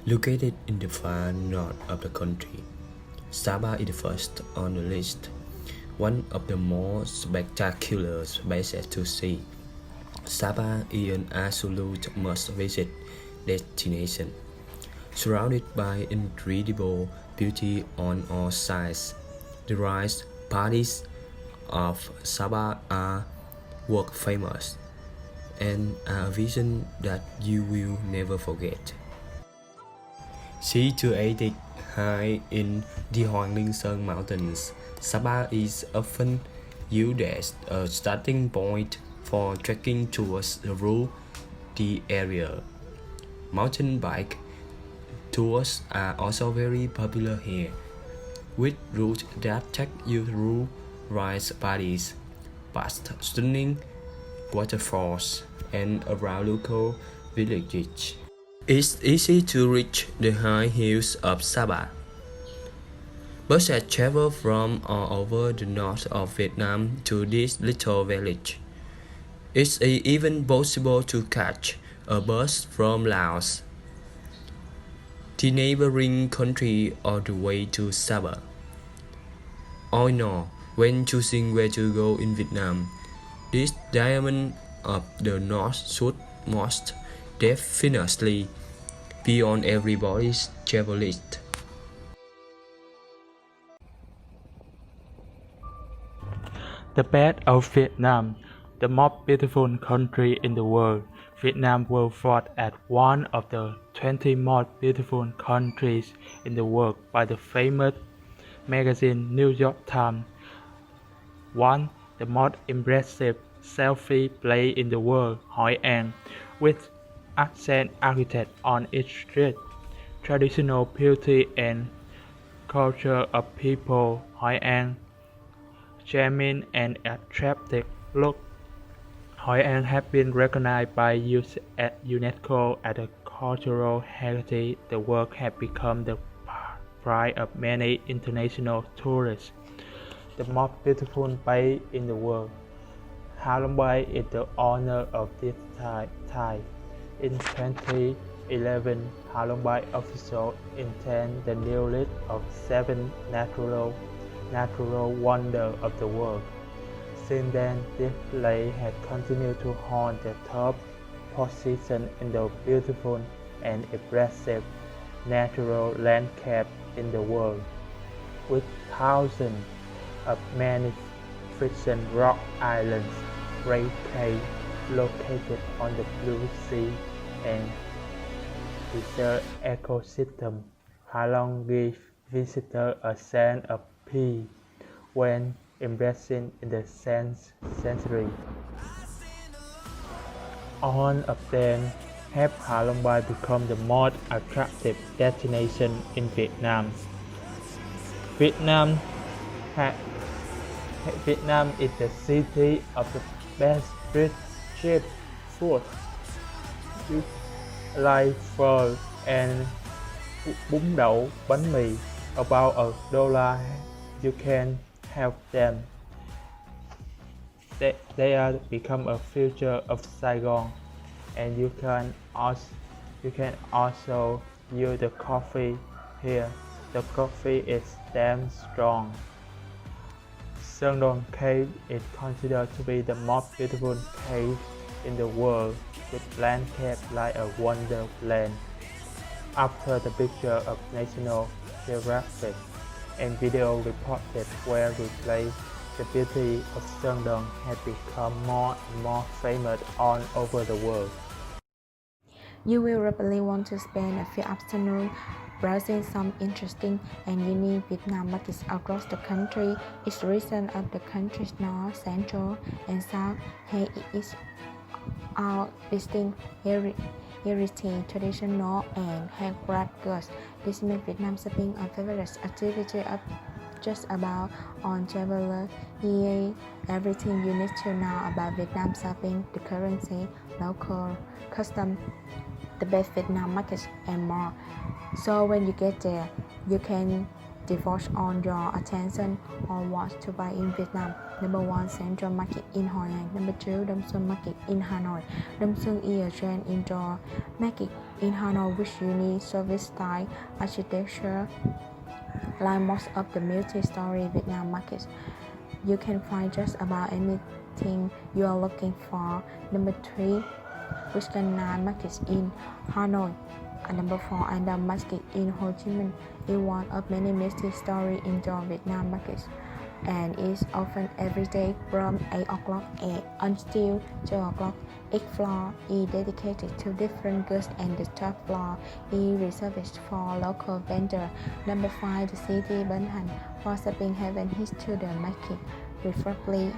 Located in the far north of the country, Sabah is the first on the list, one of the most spectacular places to see. Sabah is an absolute must-visit destination, surrounded by incredible beauty on all sides. The rice paddies of Sabah are world famous and are a vision that you will never forget. Situated high in the Hoàng Sơn Mountains, Sabah is often used as a starting point for trekking tours through the area. Mountain bike tours are also very popular here, with routes that take you through rice paddies, past stunning waterfalls, and around local villages. It's easy to reach the high hills of Sabah. Buses travel from all over the north of Vietnam to this little village. It's even possible to catch a bus from Laos, the neighboring country, all the way to Sabah. All in all, when choosing where to go in Vietnam, this diamond of the north should most definitely be on everybody's travel list. The best of Vietnam, the most beautiful country in the world. Vietnam was voted as one of the 20 most beautiful countries in the world by the famous magazine New York Times. One, the most impressive selfie place in the world, Hội An, with accent architect on each street, traditional beauty and culture of people, Hội An, charming and attractive look. Hội An has been recognized by UNESCO as a cultural heritage. The work has become the pride of many international tourists. The most beautiful place in the world. Ha Long Bay is the owner of this tile. In 2011, Ha Long Bay officials intended the new list of 7 natural wonders of the world. Since then, this place has continued to hold the top position in the beautiful and impressive natural landscape in the world, with thousands of magnificent rock islands, great caves located on the Blue Sea, and reserve ecosystem. Ha Long gives visitors a sense of peace when embracing in the century. All of them have Ha Long Bay become the most attractive destination in Vietnam. Vietnam is the city of the best street food, like pho and bún đậu, bánh mì. About $1, you can have them. They are become a feature of Saigon, and you can also use the coffee here. The coffee is damn strong. Sơn Đoan Cave is considered to be the most beautiful cave in the world, with landscape like a wonderland. After the picture of National Geographic and video reported where replay, the beauty of Sơn Đoan has become more and more famous all over the world. You will probably want to spend a few afternoons browsing some interesting and unique Vietnam markets across the country. Each region of the country's north, central, and south has its own distinct heritage, traditional, and handcraft goods. This makes Vietnam shopping a favorite activity of just about all travelers. Here, everything you need to know about Vietnam shopping, the currency, local custom, the best Vietnam markets, and more. So when you get there, you can devote all your attention on what to buy in Vietnam. Number 1, Central Market in Hoi An. Number 2, Dom Xuân Market in Hanoi. Dom Xuân is a giant indoor market in Hanoi which unique Soviet style architecture. Like most of the multi-story Vietnam markets, you can find just about anything you are looking for. Number 3, Wisconsin Market in Hanoi. And number 4, Andam Market in Ho Chi Minh is one of many multi-story indoor Vietnam markets and is open every day from 8 o'clock until 12 o'clock. Each floor is dedicated to different goods and the top floor is reserved for local vendors. Number 5, the city Bến Thành for shopping heaven his to the market, preferably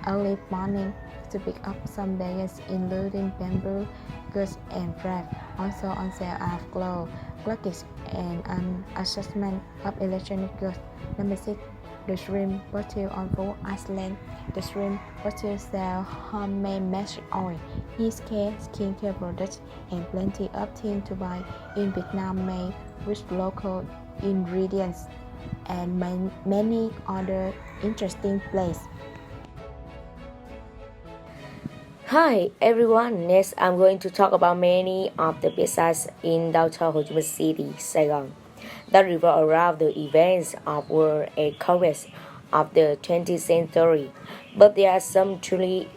early morning to pick up some bags including bamboo goods and wrap. Also on sale are clothes and an assortment of electronic goods. Number 6, the shrimp bottle on Full Iceland. The shrimp bottle sell homemade magic oil, hair care, skincare products, and plenty of things to buy in Vietnam made with local ingredients and many other interesting places. Hi everyone, next I'm going to talk about many of the places in downtown Ho Chi Minh City, Saigon, that revolve around the events of world and congress of the 20th century. But there are some truly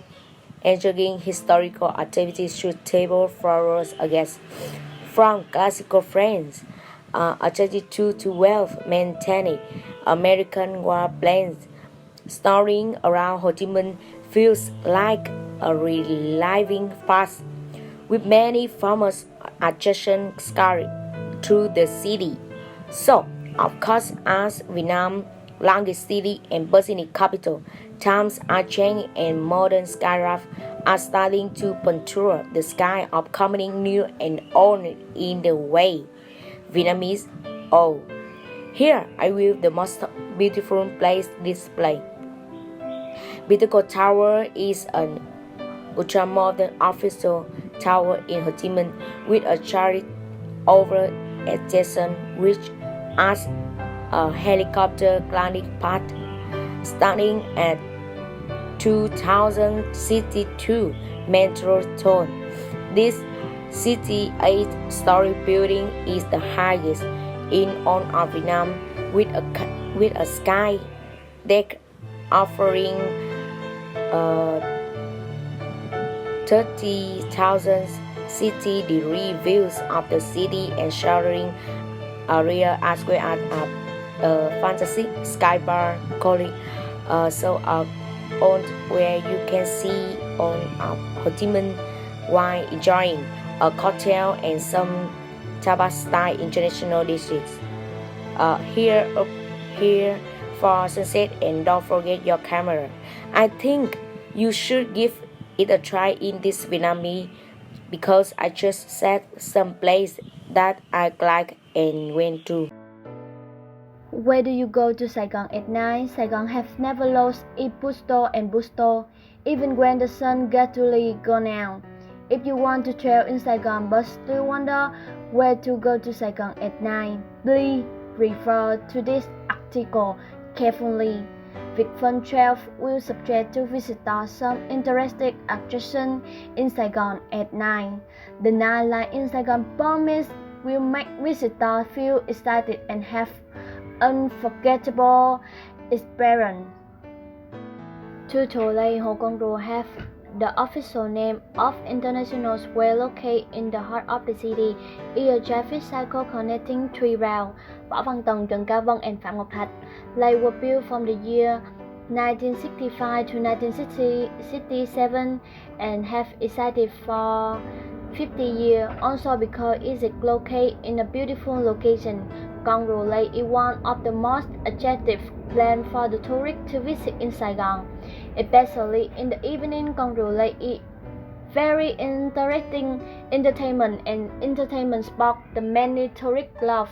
intriguing historical activities to table flowers against. From classical France, a 32-12 maintained American warplanes snoring around Ho Chi Minh feels like a reliving past, with many famous attractions scattered through the city. So, of course, as Vietnam's longest city and bustling capital, times are changing and modern skycrafts are starting to puncture the sky of combining new and old in the way Vietnamese. Oh, here I will the most beautiful place display. Beautiful Tower is an ultramodern official tower in Ho Chi Minh with a chariot over adjacent which as a helicopter landing pad, standing at 2062 metro tall. This 68-story building is the highest in all of Vietnam, with a sky deck offering 30,000 60-degree views of the city and showering area as well as a fantasy sky bar calling on where you can see on Ho Chi Minh while enjoying a cocktail and some Tapas-style international dishes. Here for sunset, and don't forget your camera. I think you should give it a try in this Vietnamese because I just said some place that I like and went to. Where do you go to Saigon at night? Saigon has never lost its bookstore and bookstore, even when the sun gradually goes down. If you want to travel in Saigon but still wonder where to go to Saigon at night, please refer to this article carefully. Vic Fun Trail will suggest to visitors some interesting attractions in Saigon at night. The nightlife in Saigon promise will make visitors feel excited and have unforgettable experience. Tutuola Hồ Quang Ru have the official name of International Square located in the heart of the city. Is a traffic cycle connecting three routes. Võ Văn Tần, Trần Cao Vân, and Phạm Ngọc Thạch. They were built from the year 1965 to 1967 and have existed for 50 years. Also because it is located in a beautiful location, Quang Ru Lake is one of the most attractive places for the tourists to visit in Saigon. Especially in the evening, Quang Ru Lake is very interesting entertainment spot that many tourists love.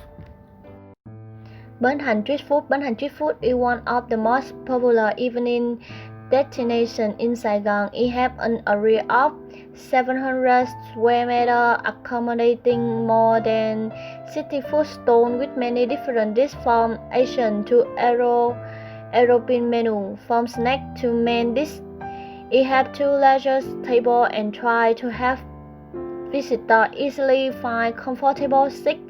Bến Thành Street Food. Bến Thành Street Food is one of the most popular evening destinations in Saigon. It has an area of 700 square meters, accommodating more than 60 food stalls with many different dishes from Asian to European menu, from snack to main dish. It has two larger tables and try to have visitors easily find comfortable seats.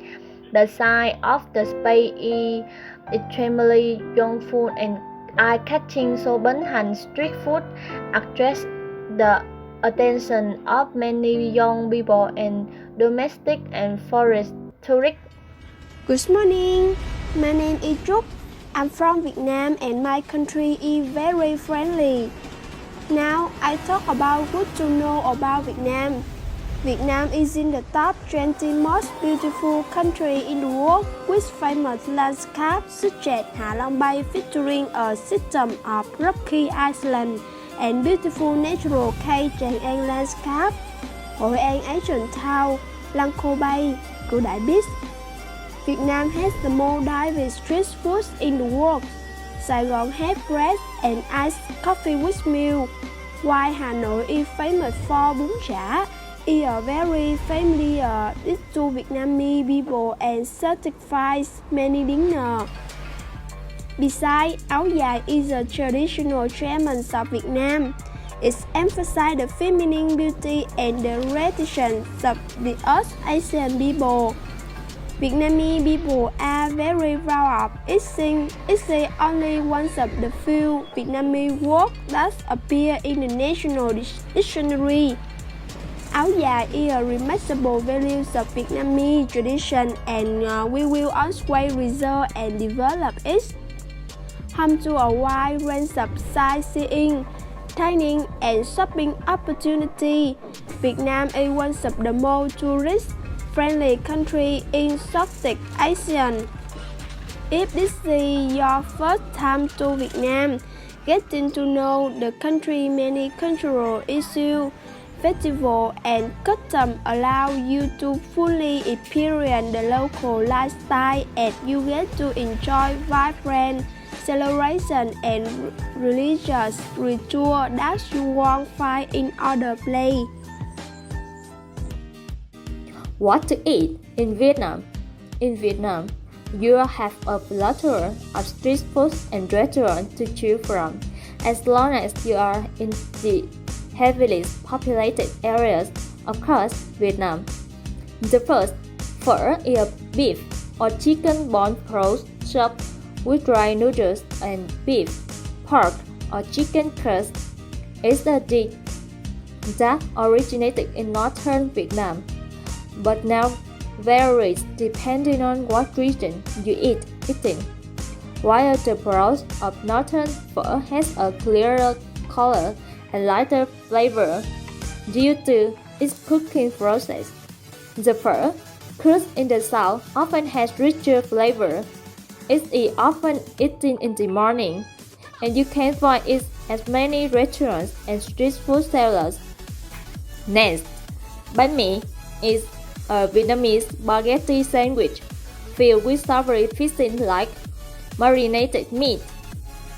The size of the space is extremely youthful and eye-catching, so Bến street food attracts the attention of many young people and domestic and foreign tourists. Good morning, my name is Trúc. I'm from Vietnam and my country is very friendly. Now I talk about good to know about Vietnam. Vietnam is in the top 20 most beautiful country in the world with famous landscapes such as Hạ Long Bay featuring a system of rocky islands and beautiful natural Cây Tràng An landscape, Hội An ancient town, Lăng Cô Bay, Cửa Đại Beach. Vietnam has the most diverse street foods in the world. Saigon has bread and iced coffee with milk, while Hanoi is famous for bún chả. Is a very familiar dish to Vietnamese people and satisfies many dinners. Besides, áo dài is a traditional garment of Vietnam. It emphasizes the feminine beauty and the traditions of the East Asian people. Vietnamese people are very proud of eating. It's only one of the few Vietnamese words that appear in the national dictionary. Áo dài is a remarkable value of Vietnamese tradition and we will always preserve and develop it. Home to a wide range of sightseeing, dining and shopping opportunities, Vietnam is one of the most tourist-friendly countries in Southeast Asia. If this is your first time to Vietnam, getting to know the country's many cultural issues, festivals and customs allow you to fully experience the local lifestyle and you get to enjoy vibrant celebration and religious rituals that you won't find in other places. What to eat in Vietnam? In Vietnam, you have a plethora of street foods and restaurants to choose from, as long as you are in the heavily populated areas across Vietnam. The first, phở is a beef or chicken bone broth soup with dry noodles and beef, pork or chicken crust. It's a dish that originated in northern Vietnam, but now varies depending on what region you eating. While the broth of northern phở has a clearer color and lighter flavor due to its cooking process, the phở crust in the south often has richer flavor. It is often eaten in the morning, and you can find it at many restaurants and street food sellers. Next, bánh mì is a Vietnamese spaghetti sandwich filled with savory fixings like marinated meat,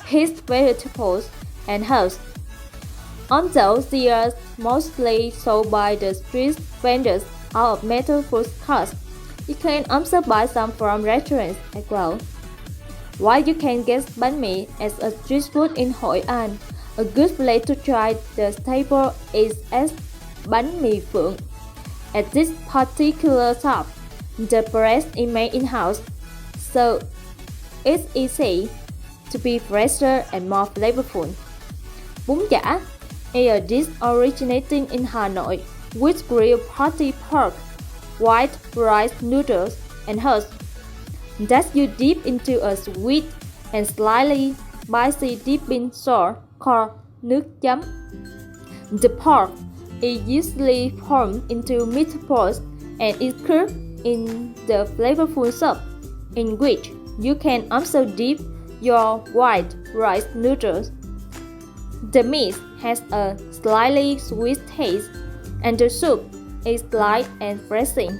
peas, vegetables, and herbs. Although they are mostly sold by the street vendors out of metal food carts, you can also buy some from restaurants as well. While you can get bánh mì as a street food in Hội An, a good place to try the staple is at bánh mì Phượng. At this particular shop, the bread is made in-house, so it's easy to be fresher and more flavorful. Bún chả is a dish originating in Hanoi with grilled party pork, white rice noodles, and herbs that you dip into a sweet and slightly spicy dipping sauce called nước chấm. The pork is usually formed into meatballs and is cooked in the flavorful soup, in which you can also dip your white rice noodles. The meat has a slightly sweet taste, and the soup is light and refreshing.